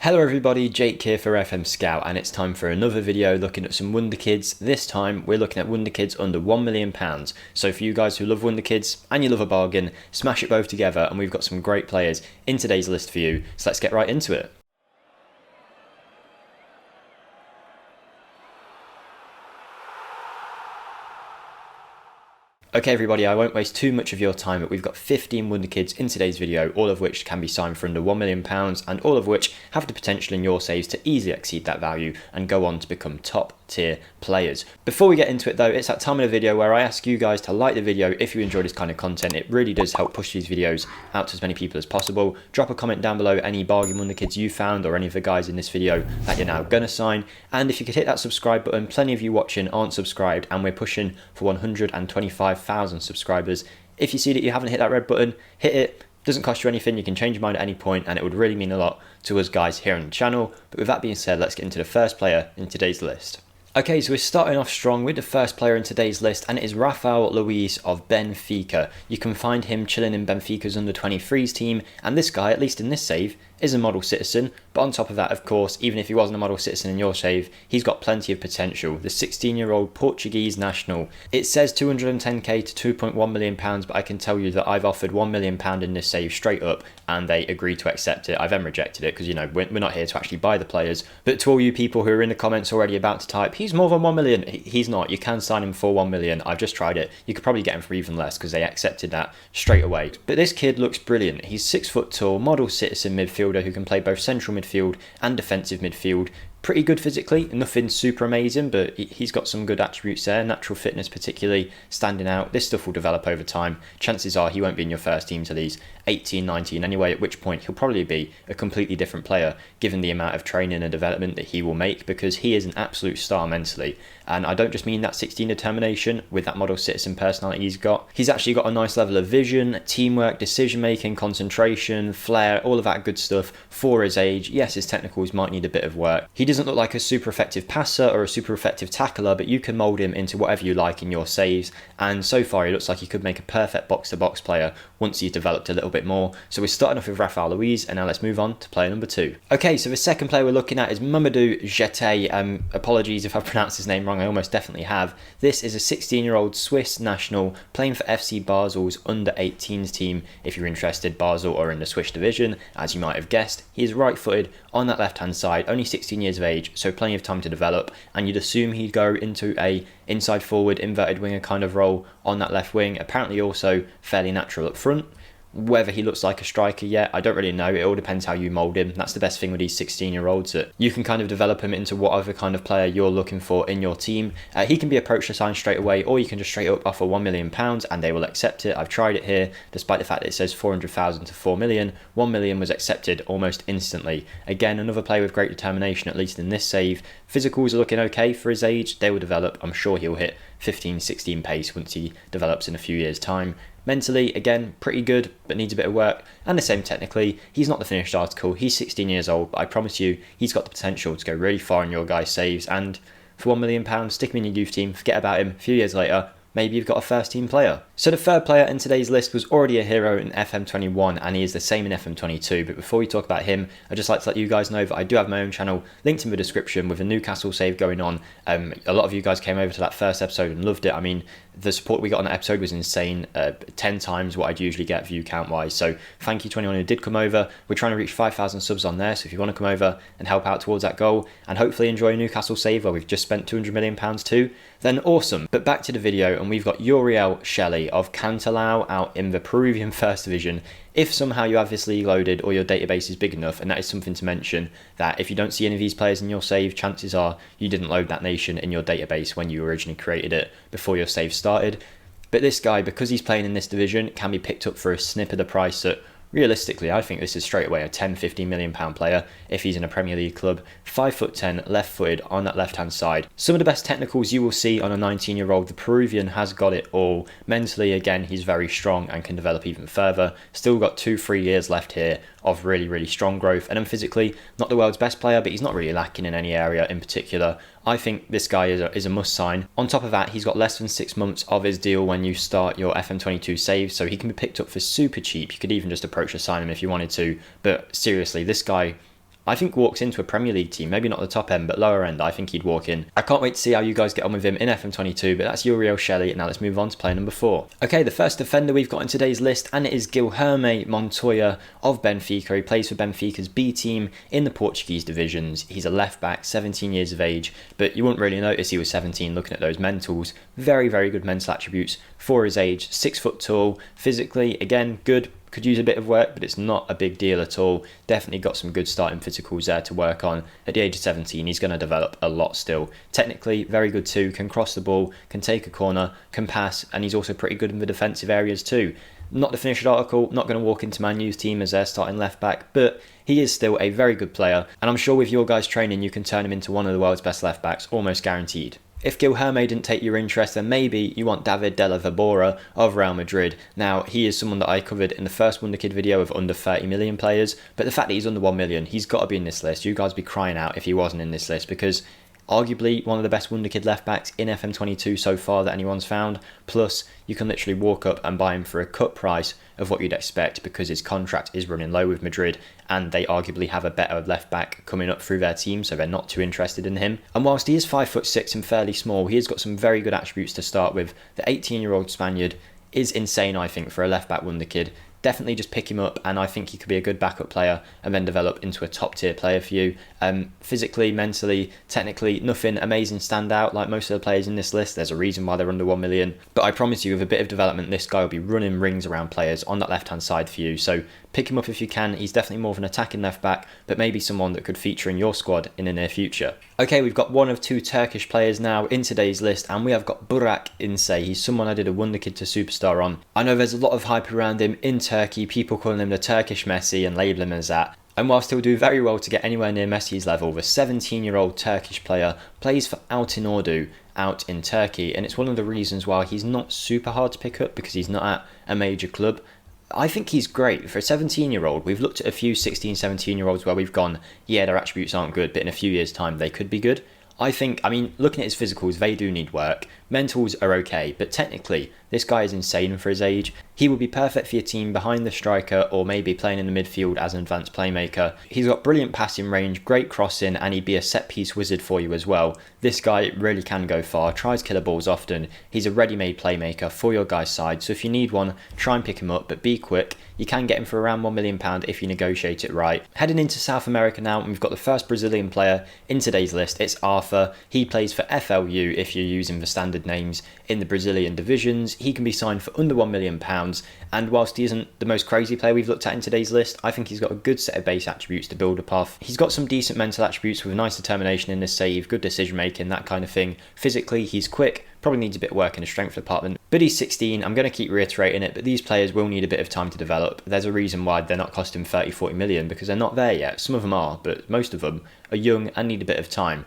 Hello everybody, Jake here for FMSCOUT, and it's time for another video looking at some Wonderkids. This time we're looking at Wonderkids under £1 million. So for you guys who love Wonderkids and you love a bargain, smash it both together and we've got some great players in today's list for you. So let's get right into it. Okay everybody, I won't waste too much of your time, but we've got 15 Wonderkids in today's video, all of which can be signed for under £1 million and all of which have the potential in your saves to easily exceed that value and go on to become top tier players. Before we get into it though, it's that time of the video where I ask you guys to like the video if you enjoy this kind of content. It really does help push these videos out to as many people as possible. Drop a comment down below any bargain Wonderkids you found or any of the guys in this video that you're now gonna sign. And if you could hit that subscribe button, plenty of you watching aren't subscribed and we're pushing for 125,000 subscribers. If you see that you haven't hit that red button, hit it. Doesn't cost you anything, you can change your mind at any point and it would really mean a lot to us guys here on the channel. But with that being said, let's get into the first player in today's list. Okay, so we're starting off strong with the first player in today's list, and it is Rafael Luiz of Benfica. You can find him chilling in Benfica's under-23s team, and this guy, at least in this save, is a model citizen. But on top of that, of course, even if he wasn't a model citizen in your save, he's got plenty of potential. The 16-year-old Portuguese national. It says 210k to 2.1 million pounds, but I can tell you that I've offered £1 million in this save straight up, and they agreed to accept it. I've then rejected it because, you know, we're not here to actually buy the players. But to all you people who are in the comments already about to type, he's more than 1 million. He's not. You can sign him for 1 million. I've just tried it. You could probably get him for even less because they accepted that straight away. But this kid looks brilliant. He's 6 foot tall, model citizen midfielder who can play both central midfield and defensive midfield. Pretty good physically, nothing super amazing, but he's got some good attributes there. Natural fitness particularly standing out. This stuff will develop over time. Chances are he won't be in your first team till he's 18, 19 anyway, at which point he'll probably be a completely different player given the amount of training and development that he will make, because he is an absolute star mentally. And I don't just mean that 16 determination with that model citizen personality he's got. He's actually got a nice level of vision, teamwork, decision making, concentration, flair, all of that good stuff for his age. Yes, his technicals might need a bit of work. He doesn't look like a super effective passer or a super effective tackler, but you can mould him into whatever you like in your saves, and so far he looks like he could make a perfect box-to-box player once he's developed a little bit more. So we're starting off with Rafael Luiz, and now let's move on to player number 2. Okay, so the second player we're looking at is Mamadou Jete. Apologies if I pronounced his name wrong, I almost definitely have. This is a 16-year-old Swiss national playing for FC Basel's under-18s team. If you're interested, Basel are in the Swiss division, as you might have guessed. He is right-footed on that left-hand side, only 16 years of age, so plenty of time to develop, and you'd assume he'd go into a inside forward inverted winger kind of role on that left wing. Apparently also fairly natural up front. Whether he looks like a striker yet, I don't really know. It all depends how you mould him. That's the best thing with these 16-year-olds, that you can kind of develop him into whatever kind of player you're looking for in your team. He can be approached to sign straight away, or you can just straight up offer £1 million and they will accept it. I've tried it here, despite the fact that it says 400,000 to 4 million. 1 million was accepted almost instantly. Again, another player with great determination, at least in this save. Physicals are looking okay for his age. They will develop. I'm sure he'll hit 15, 16 pace once he develops in a few years' time. Mentally, again, pretty good, but needs a bit of work. And the same technically. He's not the finished article. He's 16 years old, but I promise you, he's got the potential to go really far in your guys' saves. And for £1 million, stick him in your youth team, forget about him. A few years later, maybe you've got a first team player. So the third player in today's list was already a hero in FM21, and he is the same in FM22. But before we talk about him, I'd just like to let you guys know that I do have my own channel linked in the description with a Newcastle save going on. A lot of you guys came over to that first episode and loved it. I mean, the support we got on that episode was insane, 10 times what I'd usually get view count wise. So thank you to anyone who did come over. We're trying to reach 5,000 subs on there, so if you want to come over and help out towards that goal and hopefully enjoy a Newcastle save where we've just spent £200 million too, then awesome. But back to the video, and we've got Uriel Shelley of Cantalao out in the Peruvian First Division. If somehow you have this league loaded or your database is big enough, and that is something to mention, that if you don't see any of these players in your save, chances are you didn't load that nation in your database when you originally created it before your save started. But this guy, because he's playing in this division, can be picked up for a snip of the price that, realistically, I think this is straight away a £10-15 million player if he's in a Premier League club. 5'10", left-footed on that left-hand side. Some of the best technicals you will see on a 19-year-old. The Peruvian has got it all. Mentally, again, he's very strong and can develop even further. Still got 2-3 years left here of really, really strong growth. And then physically, not the world's best player, but he's not really lacking in any area in particular. I think this guy is a must sign. On top of that, he's got less than 6 months of his deal when you start your FM22 saves, so he can be picked up for super cheap. You could even just approach to sign him if you wanted to. But seriously, this guy, I think walks into a Premier League team, maybe not the top end, but lower end, I think he'd walk in. I can't wait to see how you guys get on with him in FM22, but that's Uriel Shelley. Now let's move on to player number 4. Okay, the first defender we've got in today's list, and it is Gilherme Montoya of Benfica. He plays for Benfica's B team in the Portuguese divisions. He's a left back, 17 years of age, but you wouldn't really notice he was 17 looking at those mentals. Very, very good mental attributes for his age. 6 foot tall, physically, again, good. Could use a bit of work, but it's not a big deal at all. Definitely got some good starting physicals there to work on. At the age of 17, he's going to develop a lot still. Technically, very good too. Can cross the ball, can take a corner, can pass, and he's also pretty good in the defensive areas too. Not the finished article, not going to walk into Man U's team as their starting left back, but he is still a very good player, and I'm sure with your guys' training you can turn him into one of the world's best left backs, almost guaranteed. If Gilherme didn't take your interest, then maybe you want David Della Vibora of Real Madrid. Now, he is someone that I covered in the first Wonderkid video of under 30 million players, but the fact that he's under 1 million, he's got to be in this list. You guys would be crying out if he wasn't in this list, because arguably one of the best Wonderkid left backs in FM22 so far that anyone's found. Plus, you can literally walk up and buy him for a cut price of what you'd expect, because his contract is running low with Madrid and they arguably have a better left back coming up through their team, so they're not too interested in him. And whilst he is 5'6" and fairly small, he has got some very good attributes to start with. The 18-year-old Spaniard is insane, I think, for a left back Wonderkid. Definitely just pick him up, and I think he could be a good backup player and then develop into a top tier player for you. Physically, mentally, technically, nothing amazing stand out like most of the players in this list. There's a reason why they're under 1 million. But I promise you, with a bit of development, this guy will be running rings around players on that left-hand side for you. So pick him up if you can. He's definitely more of an attacking left back, but maybe someone that could feature in your squad in the near future. Okay, we've got one of 2 Turkish players now in today's list, and we have got Burak İnce. He's someone I did a Wonderkid to Superstar on. I know there's a lot of hype around him in Turkey, people calling him the Turkish Messi and labelling him as that. And whilst he'll do very well to get anywhere near Messi's level, the 17-year-old Turkish player plays for Altınordu out in Turkey, and it's one of the reasons why he's not super hard to pick up, because he's not at a major club. I think he's great. For a 17-year-old, we've looked at a few 16, 17-year-olds where we've gone, yeah, their attributes aren't good, but in a few years' time they could be good. I mean, looking at his physicals, they do need work. Mentals are okay, but technically, this guy is insane for his age. He would be perfect for your team behind the striker, or maybe playing in the midfield as an advanced playmaker. He's got brilliant passing range, great crossing, and he'd be a set-piece wizard for you as well. This guy really can go far, tries killer balls often. He's a ready-made playmaker for your guy's side, so if you need one, try and pick him up, but be quick. You can get him for around £1 million if you negotiate it right. Heading into South America now, and we've got the first Brazilian player in today's list. It's Arthur. He plays for FLU if you're using the standard names in the Brazilian divisions. He can be signed for under £1 million, and whilst he isn't the most crazy player we've looked at in today's list, I think he's got a good set of base attributes to build up off. He's got some decent mental attributes with nice determination in his save, good decision making, that kind of thing. Physically, he's quick, probably needs a bit of work in the strength department, but he's 16. I'm going to keep reiterating it, but these players will need a bit of time to develop. There's a reason why they're not costing 30-40 million, because they're not there yet. Some of them are, but most of them are young and need a bit of time.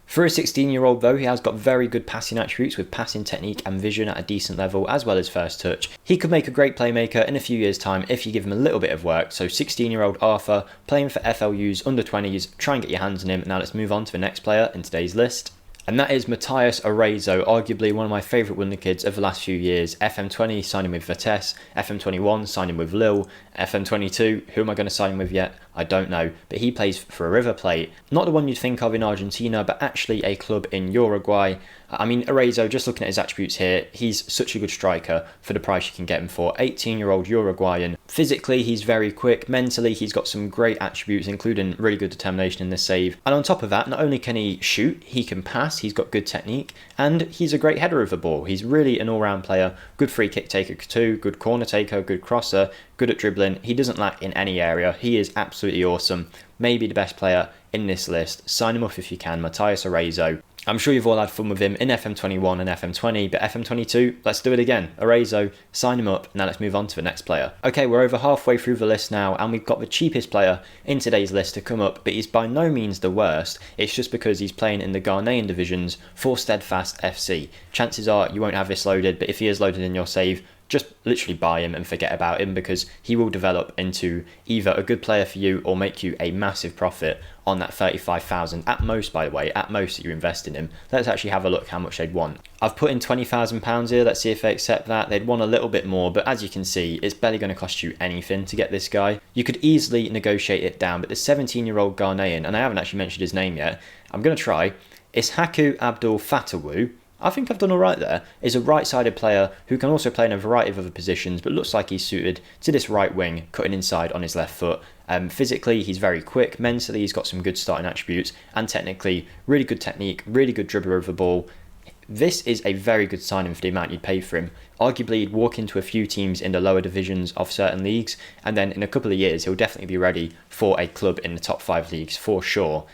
For a 16-year-old though, he has got very good passing attributes with passing technique and vision at a decent level, as well as first touch. He could make a great playmaker in a few years' time if you give him a little bit of work. So 16-year-old Arthur, playing for FLU's under 20s, try and get your hands on him. Now let's move on to the next player in today's list. And that is Matthias Arazo, arguably one of my favourite Wonderkids of the last few years. FM20 signing with Vitesse, FM21 signing with Lille, FM22, who am I going to sign with yet? I don't know, but he plays for River Plate. Not the one you'd think of in Argentina, but actually a club in Uruguay. I mean, Arazo, just looking at his attributes here, he's such a good striker for the price you can get him for. 18-year-old Uruguayan. Physically, he's very quick. Mentally, he's got some great attributes, including really good determination in the save. And on top of that, not only can he shoot, he can pass, he's got good technique, and he's a great header of the ball. He's really an all-round player. Good free kick taker too, good corner taker, good crosser, good at dribbling. He doesn't lack in any area. He is absolutely awesome. Maybe the best player in this list. Sign him up if you can, Matthias Arazo. I'm sure you've all had fun with him in FM21 and FM20, but FM22, let's do it again. Arazo, sign him up. Now let's move on to the next player. Okay, we're over halfway through the list now, and we've got the cheapest player in today's list to come up, but he's by no means the worst. It's just because he's playing in the Ghanaian divisions for Steadfast FC. Chances are you won't have this loaded, but if he is loaded in your save, just literally buy him and forget about him, because he will develop into either a good player for you or make you a massive profit on that 35,000 at most, by the way, at most that you invest in him. Let's actually have a look how much they'd want. I've put in £20,000 here. Let's see if they accept that. They'd want a little bit more, but as you can see, it's barely going to cost you anything to get this guy. You could easily negotiate it down, but the 17-year-old Ghanaian, and I haven't actually mentioned his name yet, I'm going to try, Ishaku Abdul Fatawu. I think I've done alright there. Is a right-sided player who can also play in a variety of other positions, but looks like he's suited to this right wing, cutting inside on his left foot. Physically, he's very quick. Mentally, he's got some good starting attributes, and technically, really good technique, really good dribbler of the ball. This is a very good signing for the amount you'd pay for him. Arguably, he'd walk into a few teams in the lower divisions of certain leagues, and then in a couple of years, he'll definitely be ready for a club in the top 5 leagues for sure.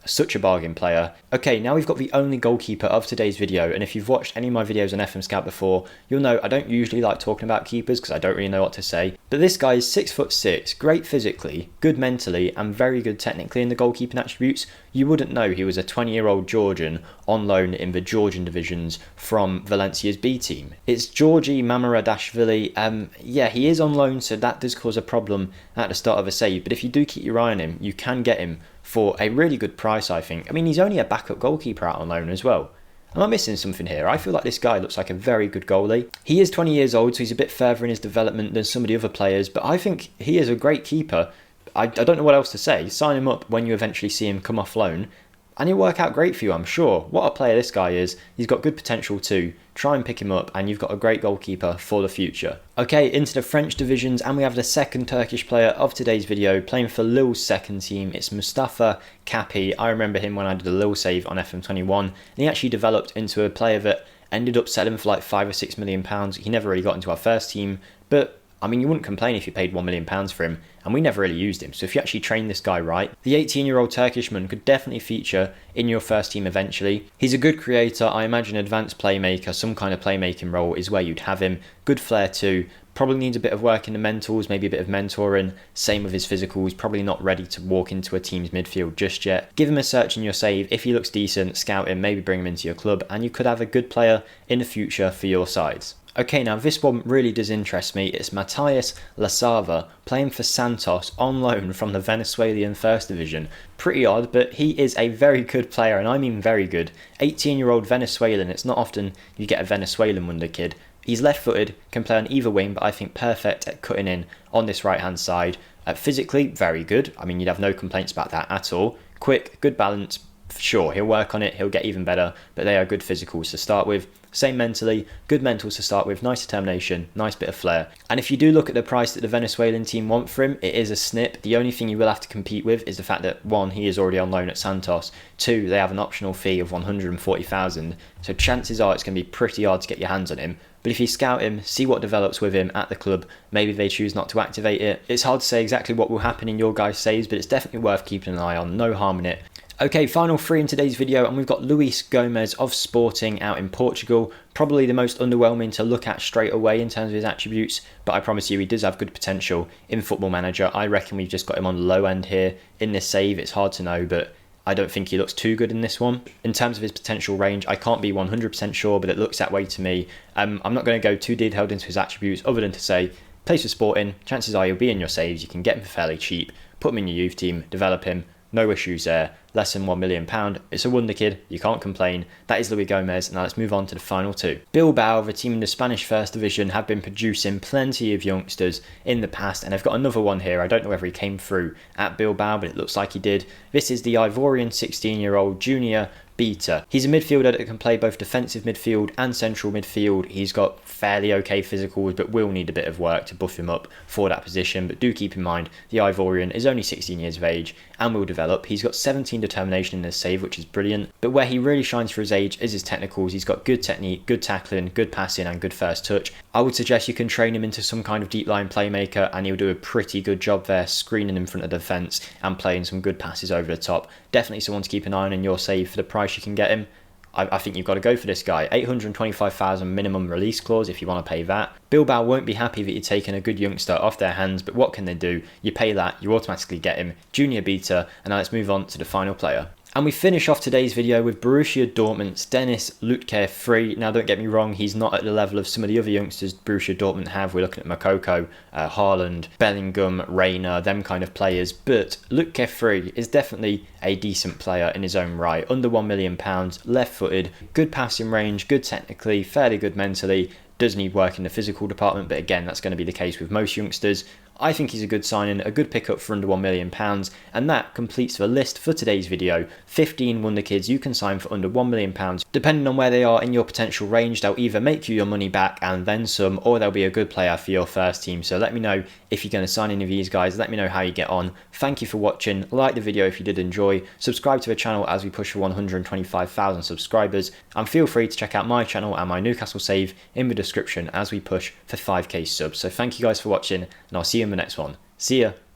Such a bargain player. Okay, now we've got the only goalkeeper of today's video, and if you've watched any of my videos on FMSCOUT before, you'll know I don't usually like talking about keepers because I don't really know what to say. But this guy is 6'6", great physically, good mentally, and very good technically in the goalkeeping attributes. You wouldn't know he was a 20-year-old Georgian on loan in the Georgian divisions from Valencia's B team. It's Georgi Mamaradashvili. Yeah, he is on loan, so that does cause a problem at the start of a save, but if you do keep your eye on him, you can get him for a really good price, I think. I mean, he's only a backup goalkeeper out on loan as well. Am I missing something here? I feel like this guy looks like a very good goalie. He is 20 years old, so he's a bit further in his development than some of the other players, but I think he is a great keeper. I don't know what else to say. Sign him up when you eventually see him come off loan, and he'll work out great for you, I'm sure. What a player this guy is. He's got good potential too. Try and pick him up, and you've got a great goalkeeper for the future. Okay, into the French divisions, and we have the second Turkish player of today's video, playing for Lille's second team. It's Mustafa Cappy. I remember him when I did a Lille save on FM21, and he actually developed into a player that ended up selling for like £5 or £6 million. He never really got into our first team, but I mean, you wouldn't complain if you paid £1 million for him, and we never really used him. So if you actually train this guy right, the 18-year-old Turkishman could definitely feature in your first team eventually. He's a good creator. I imagine advanced playmaker, some kind of playmaking role is where you'd have him. Good flair too. Probably needs a bit of work in the mentals, maybe a bit of mentoring. Same with his physicals. Probably not ready to walk into a team's midfield just yet. Give him a search in your save. If he looks decent, scout him, maybe bring him into your club, and you could have a good player in the future for your sides. Okay, now this one really does interest me. It's Mathias Lasava, playing for Santos on loan from the Venezuelan First Division. Pretty odd, but he is a very good player, and I mean very good. 18-year-old Venezuelan. It's not often you get a Venezuelan wonder kid. He's left-footed, can play on either wing, but I think perfect at cutting in on this right-hand side. Physically, very good. I mean, you'd have no complaints about that at all. Quick, good balance. Sure, he'll work on it, he'll get even better, but they are good physicals to start with. Same mentally, good mentals to start with, nice determination, nice bit of flair. And if you do look at the price that the Venezuelan team want for him, it is a snip. The only thing you will have to compete with is the fact that 1, he is already on loan at Santos, 2, they have an optional fee of 140,000, so chances are it's going to be pretty hard to get your hands on him. But if you scout him, see what develops with him at the club, maybe they choose not to activate it. It's hard to say exactly what will happen in your guys' saves, but it's definitely worth keeping an eye on, no harm in it. Okay, final 3 in today's video, and we've got Luiz Gomez of Sporting out in Portugal. Probably the most underwhelming to look at straight away in terms of his attributes, but I promise you he does have good potential in Football Manager. I reckon we've just got him on the low end here in this save. It's hard to know, but I don't think he looks too good in this one. In terms of his potential range, I can't be 100% sure, but it looks that way to me. I'm not going to go too detailed into his attributes other than to say, plays for Sporting, chances are he'll be in your saves, you can get him for fairly cheap, put him in your youth team, develop him, no issues there, less than £1 million. It's a wonder kid, you can't complain. That is Luiz Gomez. Now let's move on to the final 2. Bilbao, the team in the Spanish First Division, have been producing plenty of youngsters in the past, and I've got another one here. I don't know whether he came through at Bilbao, but it looks like he did. This is the Ivorian 16-year-old Junior Beta. He's a midfielder that can play both defensive midfield and central midfield. He's got fairly okay physicals, but will need a bit of work to buff him up for that position. But do keep in mind, the Ivorian is only 16 years of age and will develop. He's got 17 determination in his save, which is brilliant. But where he really shines for his age is his technicals. He's got good technique, good tackling, good passing, and good first touch. I would suggest you can train him into some kind of deep line playmaker, and he'll do a pretty good job there, screening in front of the defence and playing some good passes over the top. Definitely someone to keep an eye on in your save for the price you can get him. I think you've got to go for this guy. 825,000 minimum release clause if you want to pay that. Bilbao won't be happy that you're taking a good youngster off their hands, but what can they do? You pay that, you automatically get him. Junior Beta, and now let's move on to the final player. And we finish off today's video with Borussia Dortmund's Dennis Lutkehr. Now, don't get me wrong, he's not at the level of some of the other youngsters Borussia Dortmund have. We're looking at Moukoko, Haaland, Bellingham, Reina, them kind of players. But Lutkehr is definitely a decent player in his own right. Under £1 million, left-footed, good passing range, good technically, fairly good mentally. Does need work in the physical department, but again, that's going to be the case with most youngsters. I think he's a good signing, a good pickup for under £1 million, and that completes the list for today's video. 15 Wonderkids you can sign for under £1 million. Depending on where they are in your potential range, they'll either make you your money back and then some, or they'll be a good player for your first team. So let me know if you're going to sign any of these guys. Let me know how you get on. Thank you for watching. Like the video if you did enjoy. Subscribe to the channel as we push for 125,000 subscribers. And feel free to check out my channel and my Newcastle save in the description as we push for 5k subs. So thank you guys for watching, and I'll see you in the next one. See ya.